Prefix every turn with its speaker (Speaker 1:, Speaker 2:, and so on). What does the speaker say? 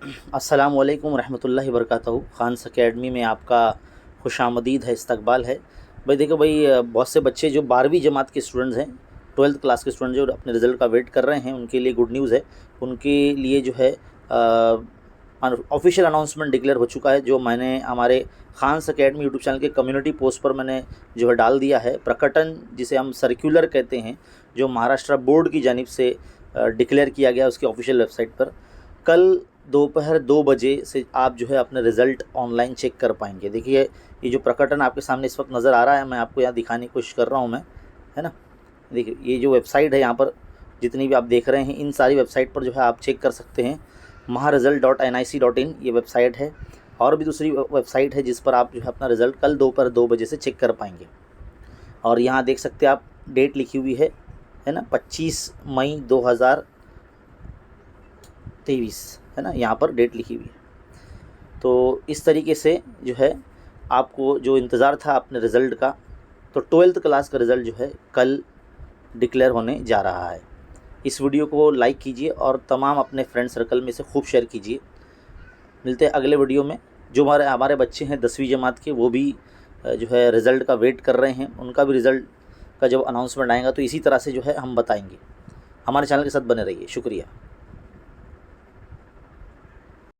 Speaker 1: अस्सलाम वालेकुम रहमतुल्लाहि वबरकातुहू। ख़ान्स अकेडमी में आपका खुशामदीद है, इस्तकबाल है। भाई देखो भाई, बहुत से बच्चे जो 12वीं जमात के स्टूडेंट्स हैं, 12th क्लास के स्टूडेंट जो अपने रिज़ल्ट का वेट कर रहे हैं, उनके लिए गुड न्यूज़ है। उनके लिए जो है ऑफिशियल अनाउंसमेंट डिक्लेयर हो चुका है, जो मैंने हमारे ख़ान्स अकेडमी यूट्यूब चैनल के कम्युनिटी पोस्ट पर मैंने जो है डाल दिया है। प्रकटन जिसे हम सर्कुलर कहते हैं, जो महाराष्ट्र बोर्ड की जानिब से डिक्लेयर किया गया उसकी ऑफिशियल वेबसाइट पर, कल दोपहर 2 बजे से आप जो है अपने रिज़ल्ट ऑनलाइन चेक कर पाएंगे। देखिए, ये जो प्रकटन आपके सामने इस वक्त नज़र आ रहा है, मैं आपको यहाँ दिखाने की कोशिश कर रहा हूँ मैं, है ना। देखिए, ये जो वेबसाइट है, यहाँ पर जितनी भी आप देख रहे हैं, इन सारी वेबसाइट पर जो है आप चेक कर सकते हैं। maharesult.nic.in ये वेबसाइट है, और भी दूसरी वेबसाइट है जिस पर आप जो है अपना रिज़ल्ट कल दोपहर 2 बजे से चेक कर पाएंगे। और यहाँ देख सकते हैं आप, डेट लिखी हुई है ना, 25 मई 2023, है ना, यहाँ पर डेट लिखी हुई है। तो इस तरीके से जो है आपको जो इंतज़ार था अपने रिज़ल्ट का, तो 12th क्लास का रिज़ल्ट जो है कल डिक्लेयर होने जा रहा है। इस वीडियो को लाइक कीजिए और तमाम अपने फ्रेंड सर्कल में इसे खूब शेयर कीजिए। मिलते हैं अगले वीडियो में। जो हमारे बच्चे हैं 10वीं जमात के, वो भी जो है रिज़ल्ट का वेट कर रहे हैं, उनका भी रिज़ल्ट का जब अनाउंसमेंट आएगा तो इसी तरह से जो है हम बताएंगे। हमारे चैनल के साथ बने रहिए। शुक्रिया।